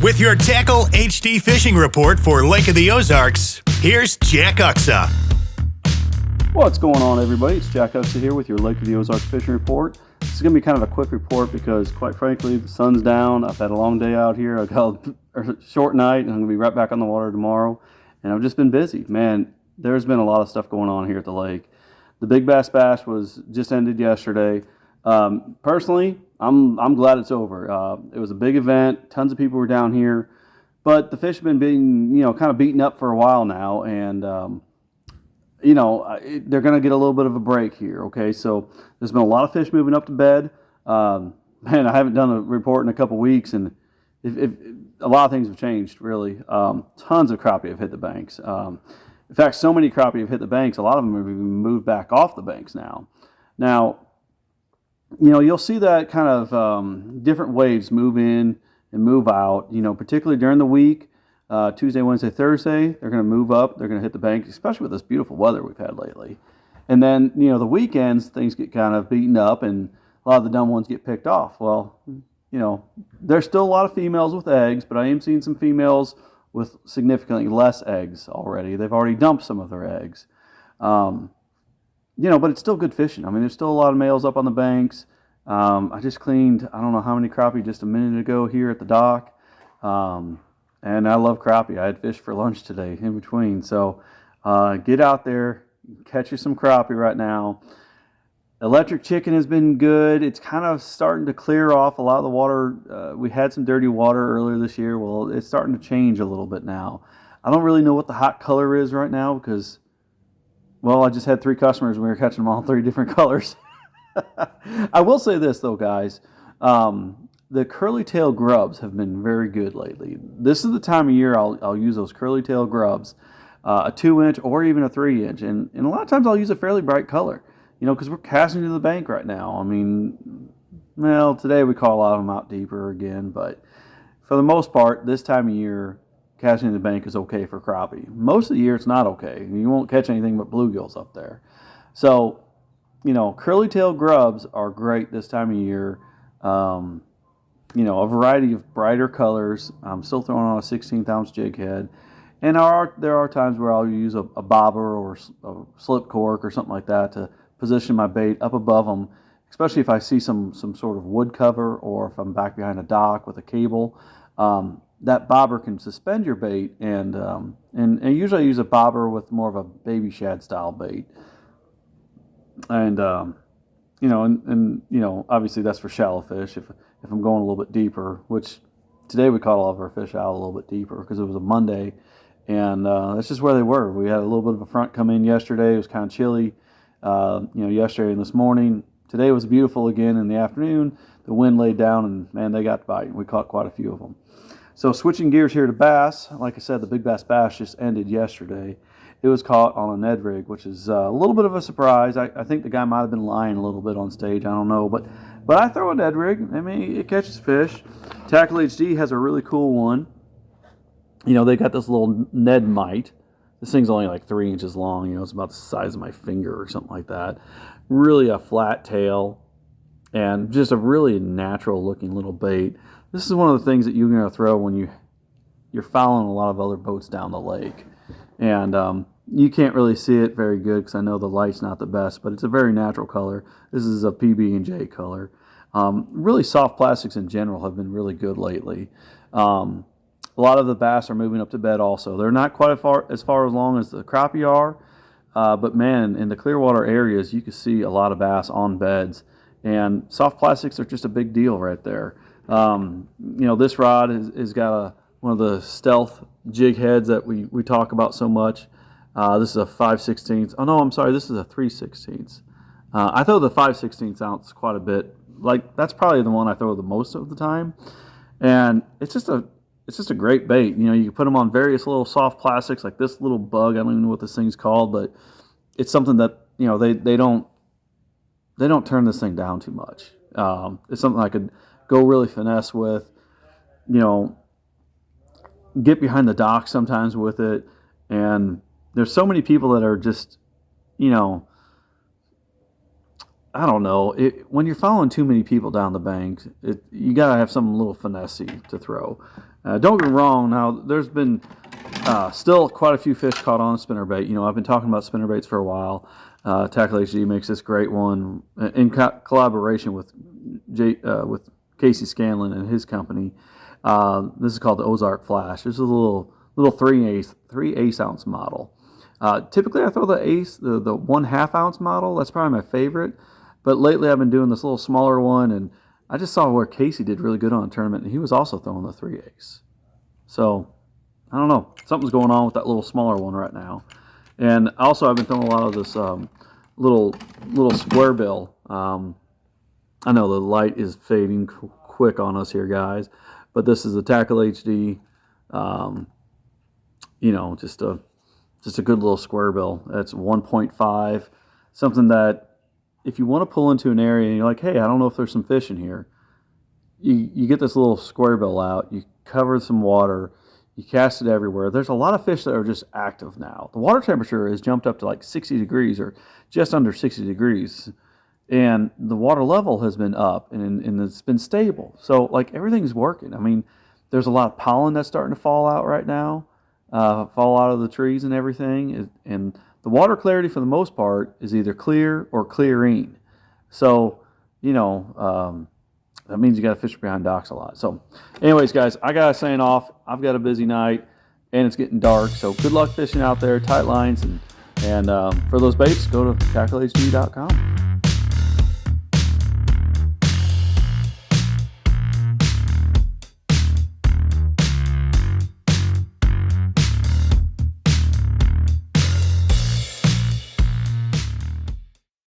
With your Tackle HD fishing report for Lake of the Ozarks, here's Jack Uxa. What's going on, everybody? It's Jack Uxa here with your Lake of the Ozarks fishing report. This is going to be kind of a quick report because, quite frankly, the sun's down. I've had a long day out here. I've got a short night, and I'm going to be right back on the water tomorrow. And I've just been busy. Man, there's been a lot of stuff going on here at the lake. The Big Bass Bash was just ended yesterday. Personally, I'm glad it's over. It was a big event. Tons of people were down here, but the fish have been being, kind of beaten up for a while now, and they're going to get a little bit of a break here. Okay, so there's been a lot of fish moving up to bed. Man, I haven't done a report in a couple weeks, and a lot of things have changed. Really, tons of crappie have hit the banks. In fact, so many crappie have hit the banks. A lot of them have even moved back off the banks now. Now, you'll see that kind of different waves move in and move out, particularly during the week, Tuesday, Wednesday, Thursday, they're going to move up, they're going to hit the bank, especially with this beautiful weather we've had lately. And then, the weekends, things get kind of beaten up and a lot of the dumb ones get picked off. Well, there's still a lot of females with eggs, but I am seeing some females with significantly less eggs already. They've already dumped some of their eggs. But it's still good fishing. I mean, there's still a lot of males up on the banks. I just cleaned, I don't know how many crappie just a minute ago here at the dock. And I love crappie. I had fish for lunch today in between. So get out there, catch you some crappie right now. Electric chicken has been good. It's kind of starting to clear off a lot of the water. We had some dirty water earlier this year. Well, it's starting to change a little bit now. I don't really know what the hot color is right now because, I just had 3 customers and we were catching them all 3 different colors. I will say this, though, guys. The curly tail grubs have been very good lately. This is the time of year I'll use those curly tail grubs, a 2-inch or even a 3-inch. And a lot of times I'll use a fairly bright color, because we're casting to the bank right now. I mean, today we caught a lot of them out deeper again. But for the most part, this time of year, casting to the bank is okay for crappie. Most of the year it's not okay. You won't catch anything but bluegills up there. So, curly tail grubs are great this time of year. A variety of brighter colors. I'm still throwing on a 16th-ounce jig head. And there are times where I'll use a bobber or a slip cork or something like that to position my bait up above them, especially if I see some sort of wood cover or if I'm back behind a dock with a cable. That bobber can suspend your bait, and usually I use a bobber with more of a baby shad style bait. And obviously that's for shallow fish. If I'm going a little bit deeper, which today we caught all of our fish out a little bit deeper because it was a Monday, and that's just where they were. We had a little bit of a front come in yesterday. It was kind of chilly, yesterday and this morning. Today was beautiful again in the afternoon. The wind laid down, and man, they got to bite. We caught quite a few of them. So switching gears here to bass, like I said, the Big Bass Bash just ended yesterday. It was caught on a Ned rig, which is a little bit of a surprise. I think the guy might have been lying a little bit on stage. I don't know, but I throw a Ned rig. I mean, it catches fish. Tackle HD has a really cool one. They got this little Ned mite. This thing's only like 3 inches long. It's about the size of my finger or something like that. Really a flat tail and just a really natural looking little bait. This is one of the things that you're going to throw when you're following a lot of other boats down the lake. And you can't really see it very good because I know the light's not the best, but it's a very natural color. This is a PB&J color. Really soft plastics in general have been really good lately. A lot of the bass are moving up to bed also. They're not quite as far along as the crappie are, but man, in the Clearwater areas, you can see a lot of bass on beds. And soft plastics are just a big deal right there. This rod has got one of the stealth jig heads that we talk about so much. This is a 5/16. Oh no, I'm sorry. This is a 3/16. I throw the 5/16 ounce quite a bit. Like that's probably the one I throw the most of the time, and it's just a great bait. You can put them on various little soft plastics like this little bug. I don't even know what this thing's called, but it's something that they don't turn this thing down too much. It's something I could go really finesse with. Get behind the dock sometimes with it, and there's so many people that are just I don't know. When you're following too many people down the bank, you got to have something a little finessey to throw. Don't get me wrong. Now, there's been still quite a few fish caught on spinnerbait. You know, I've been talking about spinnerbaits for a while. Tackle HD makes this great one in collaboration with with Casey Scanlon and his company. This is called the Ozark Flash. This is a little 3/8 ounce model. Typically, I throw the 1/2 ounce model. That's probably my favorite. But lately, I've been doing this little smaller one, and I just saw where Casey did really good on a tournament, and he was also throwing the 3/8. So I don't know. Something's going on with that little smaller one right now. And also, I've been throwing a lot of this little square bill. I know the light is fading quick on us here, guys, but this is a Tackle HD. You know, just a good little square bill. That's 1.5, something that if you want to pull into an area and you're like, hey, I don't know if there's some fish in here, you get this little square bill out, you cover some water, you cast it everywhere. There's a lot of fish that are just active now. The water temperature has jumped up to like 60 degrees or just under 60 degrees, and the water level has been up and it's been stable. So like everything's working. I mean, there's a lot of pollen that's starting to fall out right now, fall out of the trees and everything, and the water clarity for the most part is either clear or clearing. So, you know, that means you got to fish behind docks a lot. So, anyways, guys, I got to sign off. I've got a busy night, and it's getting dark. So, good luck fishing out there, tight lines, and for those baits, go to tackleHD.com.